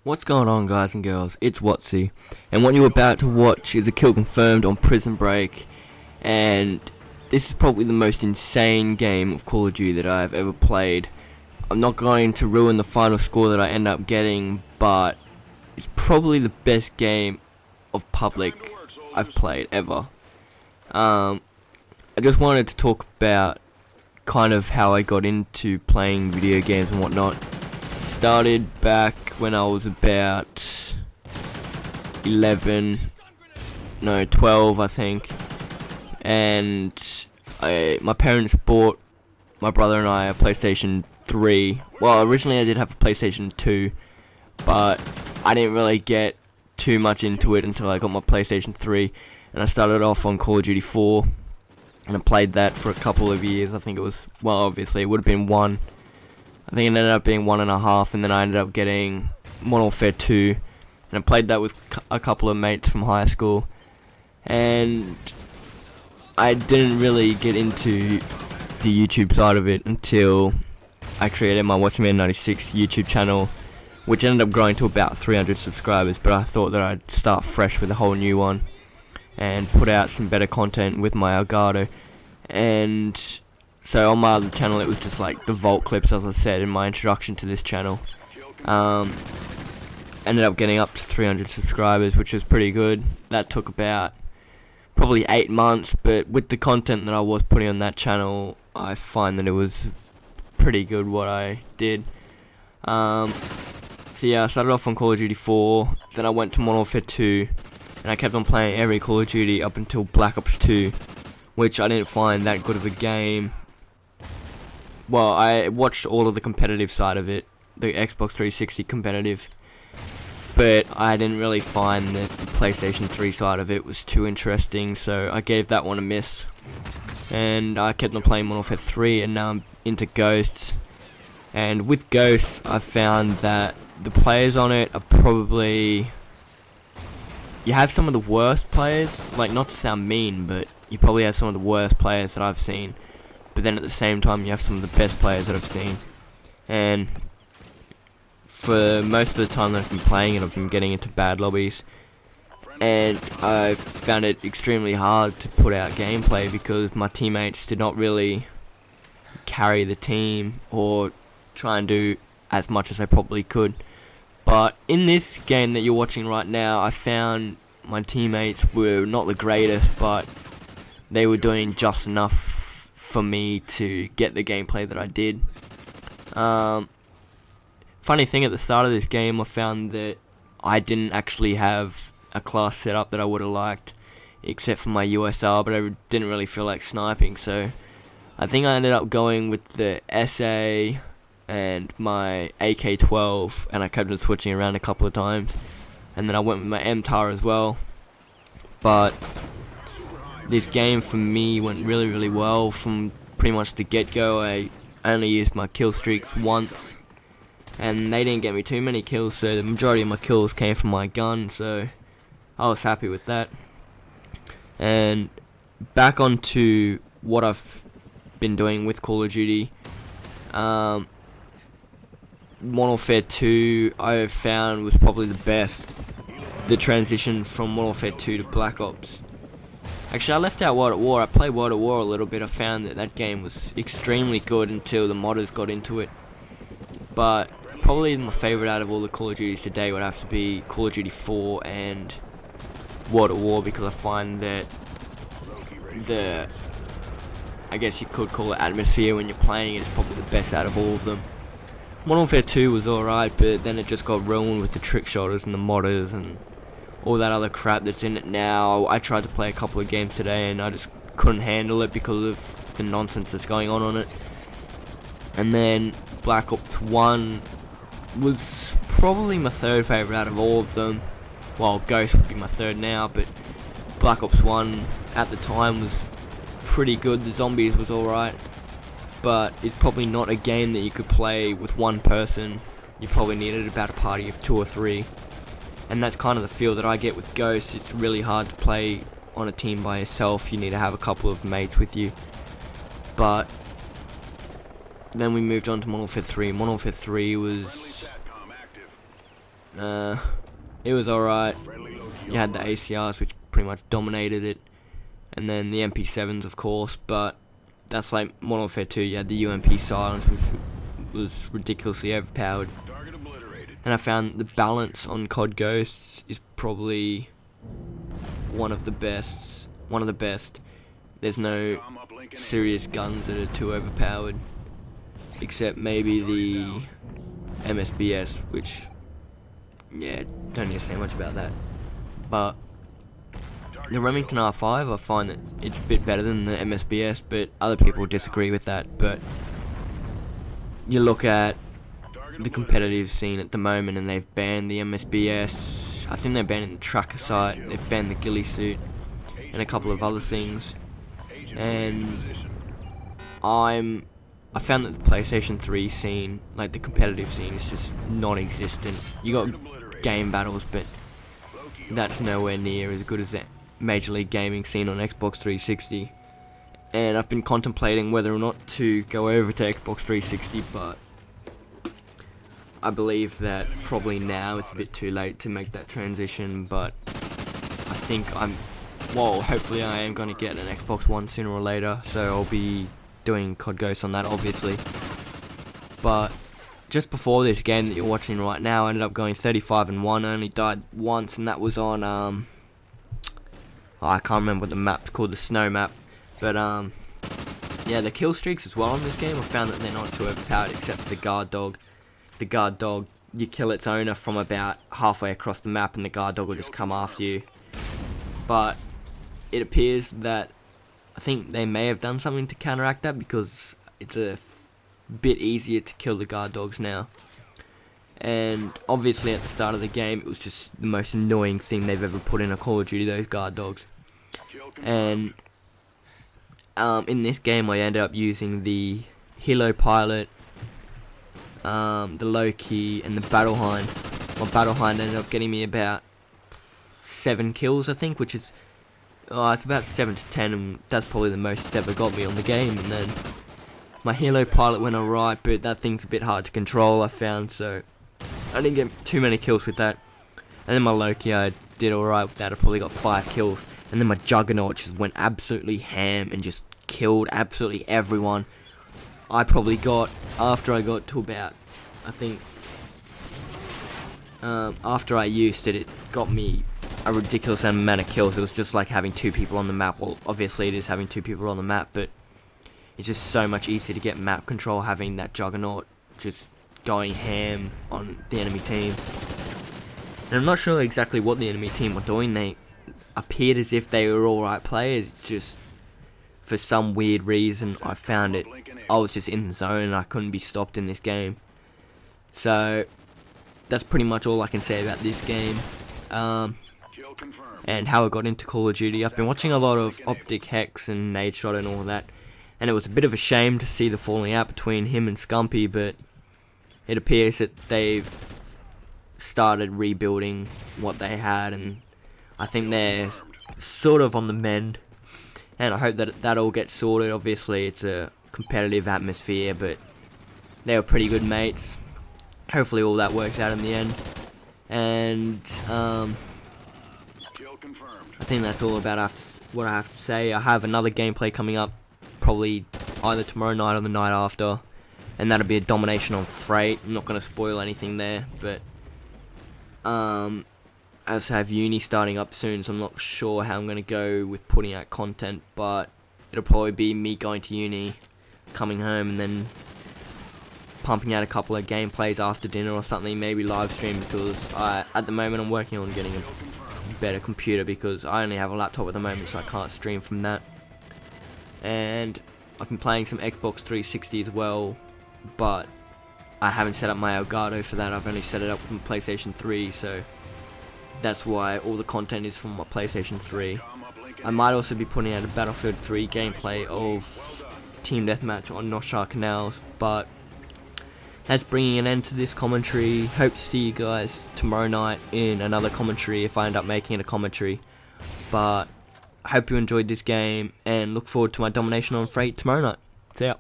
What's going on, guys and girls? It's Watsy, and what you're about to watch is a kill confirmed on Prison Break, and this is probably the most insane game of Call of Duty that I've ever played. I'm not going to ruin the final score that I end up getting, but it's probably the best game of public I've played ever. I just wanted to talk about kind of how I got into playing video games and whatnot. Started back when I was about 12 I think, and my parents bought my brother and I a PlayStation 3. Well, originally I did have a PlayStation 2, but I didn't really get too much into it until I got my PlayStation 3, and I started off on Call of Duty 4, and I played that for a couple of years. I think it was, well, obviously it would have been one. I think it ended up being 1.5, and then I ended up getting Modern Warfare 2, and I played that with a couple of mates from high school, and I didn't really get into the YouTube side of it until I created my WatchMan96 YouTube channel, which ended up growing to about 300 subscribers, but I thought that I'd start fresh with a whole new one, and put out some better content with my Elgato, and so on my other channel it was just like the Vault clips, as I said in my introduction to this channel. Ended up getting up to 300 subscribers, which was pretty good. That took about probably 8 months, but with the content that I was putting on that channel, I find that it was pretty good what I did. So yeah, I started off on Call of Duty 4, then I went to Modern Warfare 2, and I kept on playing every Call of Duty up until Black Ops 2, which I didn't find that good of a game. Well, I watched all of the competitive side of it, the Xbox 360 competitive, but I didn't really find that the PlayStation 3 side of it was too interesting, so I gave that one a miss. And I kept on playing Modern Warfare 3, and now I'm into Ghosts. And with Ghosts, I found that the players on it are probably... You have some of the worst players, like, not to sound mean, but you probably have some of the worst players that I've seen. But then at the same time, you have some of the best players that I've seen. And for most of the time that I've been playing it, I've been getting into bad lobbies. And I've found it extremely hard to put out gameplay because my teammates did not really carry the team or try and do as much as they probably could. But in this game that you're watching right now, I found my teammates were not the greatest, but they were doing just enough for me to get the gameplay that I did. Funny thing, at the start of this game I found that I didn't actually have a class set up that I would have liked, except for my USR, but I didn't really feel like sniping, so I think I ended up going with the SA and my AK-12, and I kept on switching around a couple of times, and then I went with my MTAR as well. But this game for me went really well from pretty much the get-go. I only used my kill streaks once, and they didn't get me too many kills, so the majority of my kills came from my gun, so I was happy with that. And back onto what I've been doing with Call of Duty, Modern Warfare 2 I found was probably the best. The transition from Modern Warfare 2 to Black Ops. Actually, I left out World at War. I played World at War a little bit. I found that that game was extremely good until the modders got into it. But probably my favourite out of all the Call of Duties today would have to be Call of Duty 4 and World at War, because I find that the, I guess you could call it, atmosphere when you're playing it is probably the best out of all of them. Modern Warfare 2 was alright, but then it just got ruined with the trick shotters and the modders and all that other crap that's in it now. I tried to play a couple of games today and I just couldn't handle it because of the nonsense that's going on it. And then Black Ops 1 was probably my third favourite out of all of them. Well, Ghost would be my third now, but Black Ops 1 at the time was pretty good. The zombies was alright, but it's probably not a game that you could play with one person. You probably needed about a party of 2 or 3. And that's kind of the feel that I get with Ghost. It's really hard to play on a team by yourself. You need to have a couple of mates with you. But then we moved on to Modern Warfare 3. Modern Warfare 3 was It was alright. You had the ACRs, which pretty much dominated it, and then the MP7s, of course, but that's like Modern Warfare 2. You had the UMP silence, which was ridiculously overpowered. And I found the balance on COD Ghosts is probably one of the best. There's no serious guns that are too overpowered, except maybe the MSBS, which, yeah, don't need to say much about that. But the Remington R5, I find that it's a bit better than the MSBS, but other people disagree with that. But you look at the competitive scene at the moment, and they've banned the MSBS. I think they're banning the tracker sight, they've banned the ghillie suit, and a couple of other things. And I found that the PlayStation 3 scene, like the competitive scene, is just non-existent. You got game battles, but that's nowhere near as good as that Major League Gaming scene on Xbox 360. And I've been contemplating whether or not to go over to Xbox 360, but I believe that probably now it's a bit too late to make that transition. But I think hopefully I am going to get an Xbox One sooner or later, so I'll be doing COD Ghosts on that, obviously. But just before this game that you're watching right now, I ended up going 35-1. I only died once, and that was on I can't remember what the map's called, the snow map. But yeah, the kill streaks as well in this game, I found that they're not too overpowered, except for the guard dog. The guard dog, you kill its owner from about halfway across the map, and the guard dog will just come after you. But it appears that I think they may have done something to counteract that, because it's a bit easier to kill the guard dogs now. And obviously at the start of the game, it was just the most annoying thing they've ever put in a Call of Duty, those guard dogs. And in this game, I ended up using the Hilo Pilot, the Loki, and the Battle Hind. My Battle Hind ended up getting me about 7 kills, I think, which is it's about 7 to 10, and that's probably the most it's ever got me on the game. And then my Hilo Pilot went alright, but that thing's a bit hard to control, I found, so I didn't get too many kills with that. And then my Loki, I did alright with that. I probably got 5 kills. And then my Juggernaut just went absolutely ham and just killed absolutely everyone. I probably got, after I got to about, I think, after I used it, it got me a ridiculous amount of kills. It was just like having 2 people on the map. Well, obviously it is having 2 people on the map, but it's just so much easier to get map control having that Juggernaut just going ham on the enemy team. And I'm not sure exactly what the enemy team were doing. They appeared as if they were alright players. It's just, for some weird reason, I found it, I was just in the zone and I couldn't be stopped in this game. So that's pretty much all I can say about this game. And how I got into Call of Duty. I've been watching a lot of Optic Hex and Nadeshot and all that, and it was a bit of a shame to see the falling out between him and Scumpy, but it appears that they've started rebuilding what they had, and I think they're sort of on the mend, and I hope that that all gets sorted. Obviously it's a competitive atmosphere, but they were pretty good mates. Hopefully all that works out in the end. And I think that's all about what I have to say. I have another gameplay coming up, probably either tomorrow night or the night after, and that'll be a domination on Freight. I'm not going to spoil anything there, but I also have uni starting up soon, so I'm not sure how I'm going to go with putting out content, but it'll probably be me going to uni, coming home, and then pumping out a couple of gameplays after dinner or something, maybe live stream, because at the moment I'm working on getting a better computer, because I only have a laptop at the moment, so I can't stream from that. And I've been playing some Xbox 360 as well, but I haven't set up my Elgato for that. I've only set it up with my PlayStation 3, so that's why all the content is from my PlayStation 3. I might also be putting out a Battlefield 3 gameplay of Team Deathmatch on Noshaw Canals, but that's bringing an end to this commentary. Hope to see you guys tomorrow night in another commentary if I end up making it a commentary. But I hope you enjoyed this game and look forward to my domination on Freight tomorrow night. See ya.